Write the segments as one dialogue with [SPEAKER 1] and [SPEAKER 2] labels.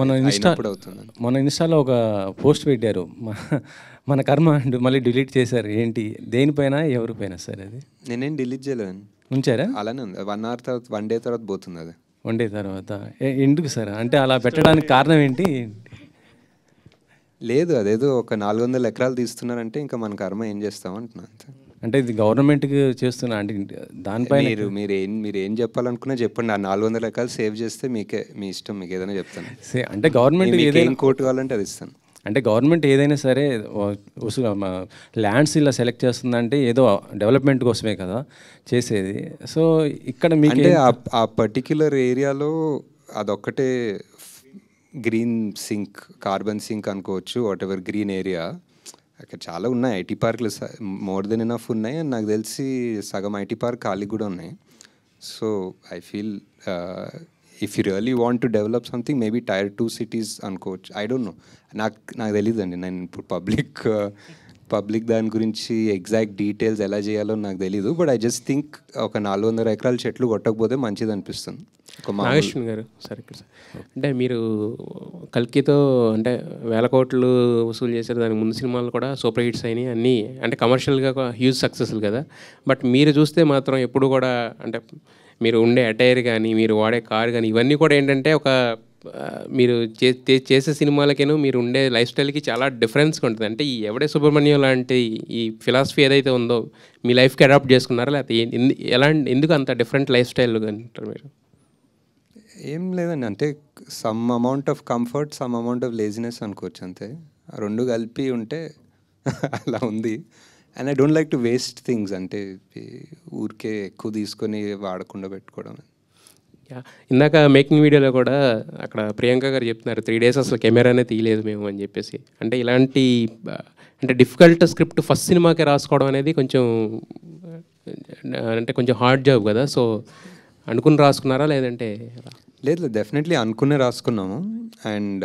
[SPEAKER 1] అయినప్పుడు అవుతుంది.
[SPEAKER 2] మన ఇన్స్టాలో ఒక పోస్ట్ పెట్టారు, మన కర్మ అండ్ మళ్ళీ డిలీట్ చేశారు. ఏంటి, దేనిపైన ఎవరిపైన సార్ అది?
[SPEAKER 1] నేనేం డిలీట్ చేయలేదండి,
[SPEAKER 2] ఉంచారా?
[SPEAKER 1] అలానే ఉంది. 1 hour తర్వాత 1 day తర్వాత పోతుంది అది.
[SPEAKER 2] 1 day తర్వాత ఎందుకు సార్? అంటే అలా పెట్టడానికి కారణం ఏంటి?
[SPEAKER 1] లేదు, అదేదో ఒక 400 ఎకరాలు తీస్తున్నారంటే ఇంకా మన కర్మ ఏం చేస్తాం అంటున్నా అంతే.
[SPEAKER 2] అంటే ఇది గవర్నమెంట్కి చేస్తున్నా అంటే దానిపైన
[SPEAKER 1] మీరు ఏం చెప్పాలనుకున్నా చెప్పండి. ఆ 400 ఎకరాలు సేవ్ చేస్తే మీకే, మీ ఇష్టం, మీకు ఏదైనా చెప్తాను.
[SPEAKER 2] అంటే గవర్నమెంట్
[SPEAKER 1] ఏదైనా కోర్టు కావాలంటే అది ఇస్తాను.
[SPEAKER 2] అంటే గవర్నమెంట్ ఏదైనా సరే ల్యాండ్స్ ఇలా సెలెక్ట్ చేస్తుందంటే ఏదో డెవలప్మెంట్ కోసమే కదా చేసేది. సో ఇక్కడ మీకు
[SPEAKER 1] అంటే ఆ పర్టిక్యులర్ ఏరియాలో అదొక్కటే గ్రీన్ సింక్, కార్బన్ సింక్ అనుకోవచ్చు, వాట్ ఎవర్ గ్రీన్ ఏరియా. అక్కడ చాలా ఉన్నాయి ఐటీ పార్క్లు, మోర్ దెన్ ఎనఫ్ ఉన్నాయి. అండ్ నాకు తెలిసి సగం ఐటీ పార్క్ ఖాళీ కూడా ఉన్నాయి. So I feel if you really want to develop something, maybe Tier 2 cities అనుకోవచ్చు. ఐ డోంట్ నో, నాకు తెలియదండి. నేను ఇప్పుడు పబ్లిక్ దాని గురించి ఎగ్జాక్ట్ డీటెయిల్స్ ఎలా చేయాలో నాకు తెలీదు. బట్ ఐ జస్ట్ థింక్ ఒక 400 ఎకరాల చెట్లు కొట్టకపోతే మంచిది అనిపిస్తుంది.
[SPEAKER 3] నాగేశ్వర్ గారు సార్, ఇక్కడ సార్ అంటే మీరు కల్కితో అంటే 1000 కోట్లు వసూలు చేశారు. దానికి ముందు సినిమాలు కూడా సూపర్ హిట్స్ అయినాయి, అన్నీ అంటే కమర్షియల్గా హ్యూజ్ సక్సెస్లు కదా. బట్ మీరు చూస్తే మాత్రం ఎప్పుడు కూడా అంటే మీరు ఉండే అటైర్ కానీ, మీరు వాడే కార్ కానీ, ఇవన్నీ కూడా ఏంటంటే ఒక మీరు చేసే సినిమాలకేను మీరు ఉండే లైఫ్ స్టైల్కి చాలా డిఫరెన్స్గా ఉంటుంది. అంటే ఈ ఎవడే సుబ్రహ్మణ్యం లాంటి ఈ ఫిలాసఫీ ఏదైతే ఉందో మీ లైఫ్కి అడాప్ట్ చేసుకున్నారా, లేకపోతే ఎందుకు అంత డిఫరెంట్ లైఫ్ స్టైల్ అంటారు మీరు?
[SPEAKER 1] ఏం లేదండి, అంటే some amount of comfort, some amount of laziness అనుకోవచ్చు అంతే. రెండు కలిపి ఉంటే అలా ఉంది. And I don't like to waste things, అంటే ఊరికే ఎక్కువ తీసుకొని వాడకుండా పెట్టుకోవడం.
[SPEAKER 3] ఇందాక మేకింగ్ వీడియోలో కూడా అక్కడ ప్రియాంక గారు చెప్తున్నారు 3 days అసలు కెమెరానే తీయలేదు మేము అని చెప్పేసి. అంటే ఇలాంటి అంటే డిఫికల్ట్ స్క్రిప్ట్ ఫస్ట్ సినిమాకే రాసుకోవడం అనేది కొంచెం అంటే కొంచెం హార్డ్ జాబ్ కదా. సో అనుకుని రాసుకున్నారా లేదంటే?
[SPEAKER 1] లేదు, డెఫినెట్లీ అనుకునే రాసుకున్నాము. అండ్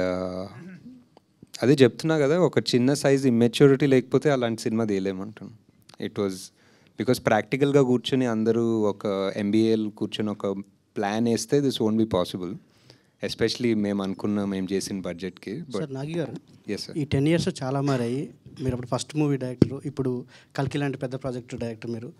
[SPEAKER 1] అదే చెప్తున్నా కదా, ఒక చిన్న సైజ్ ఇమ్మెచ్యూరిటీ లేకపోతే అలాంటి సినిమా తీయలేమంటాను. ఇట్ వాజ్ బికాస్ ప్రాక్టికల్గా కూర్చొని అందరూ ఒక ఎంబీఏలు కూర్చొని ఒక ప్లాన్ వేస్తే this won't be possible, especially మేము చేసిన బడ్జెట్కి.
[SPEAKER 4] సార్ నాగి గారు,
[SPEAKER 1] ఎస్ సార్,
[SPEAKER 4] ఈ 10 years చాలా మారాయి. మీరు అప్పుడు ఫస్ట్ మూవీ డైరెక్టర్, ఇప్పుడు కల్కి లాంటి పెద్ద ప్రాజెక్ట్ డైరెక్టర్. మీరు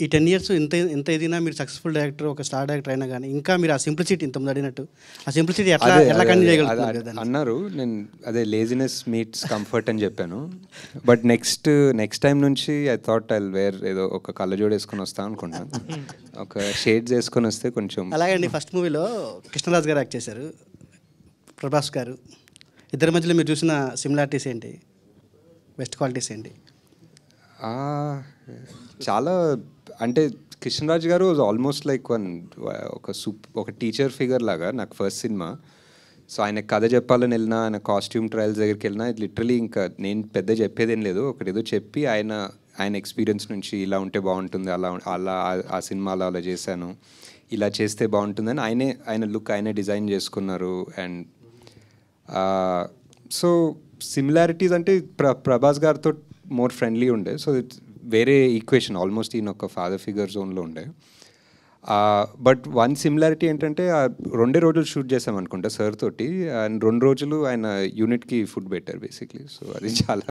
[SPEAKER 4] ఈ 10 years ఇంత ఏదైనా మీరు సక్సెస్ఫుల్ డైరెక్టర్, ఒక స్టార్ డైరెక్టర్ అయినా కానీ ఇంకా మీరు ఆ సింప్లిసిటీ ఇంతమంది అడిగినట్టు ఆ సింప్లిసిటీ ఎలా కంటిన్యూ చేయగలుగుతారు
[SPEAKER 1] అన్నారు. నేను అదే లేజినెస్ మీట్స్ కంఫర్ట్ అని చెప్పాను. బట్ నెక్స్ట్ టైం నుంచి ఐ థాట్ ఐ వేర్ ఏదో ఒక కళ్ళజోడు వేసుకొని వస్తాను అనుకుంటాను, ఒక షేడ్స్ వేసుకొని వస్తే కొంచెం.
[SPEAKER 4] అలాగండి, ఫస్ట్ మూవీలో కృష్ణరాజ్ గారు యాక్ట్ చేశారు, ప్రభాస్ గారు. ఇద్దరి మధ్యలో మీరు చూసిన సిమిలారిటీస్ ఏంటి, బెస్ట్ క్వాలిటీస్ ఏంటి?
[SPEAKER 1] చాలా, అంటే కృష్ణరాజ్ గారు వాజ్ ఆల్మోస్ట్ లైక్ ఒక టీచర్ ఫిగర్ లాగా నాకు ఫస్ట్ సినిమా. సో ఆయన కథ చెప్పాలని వెళ్ళినా, ఆయన కాస్ట్యూమ్ ట్రయల్స్ దగ్గరికి వెళ్ళినా, లిటరలీ ఇంకా నేను పెద్ద చెప్పేదేం లేదు, ఒకటేదో చెప్పి ఆయన ఎక్స్పీరియన్స్ నుంచి ఇలా ఉంటే బాగుంటుంది, అలా ఆ సినిమాలో అలా చేశాను, ఇలా చేస్తే బాగుంటుందని ఆయన లుక్ ఆయనే డిజైన్ చేసుకున్నారు. అండ్ సో సిమిలారిటీస్ అంటే ప్రభాస్ గారితో మోర్ ఫ్రెండ్లీ ఉండే. సో ఇట్స్ వేరే ఈక్వేషన్, ఆల్మోస్ట్ ఈయన ఒక ఫాదర్ ఫిగర్ జోన్లో ఉండే. బట్ వన్ సిమిలారిటీ ఏంటంటే 2 రోజులు షూట్ చేసాం అనుకుంటా సార్ తోటి, అండ్ 2 రోజులు ఆయన యూనిట్కి ఫుడ్ పెట్టారు బేసిక్లీ. సో అది చాలా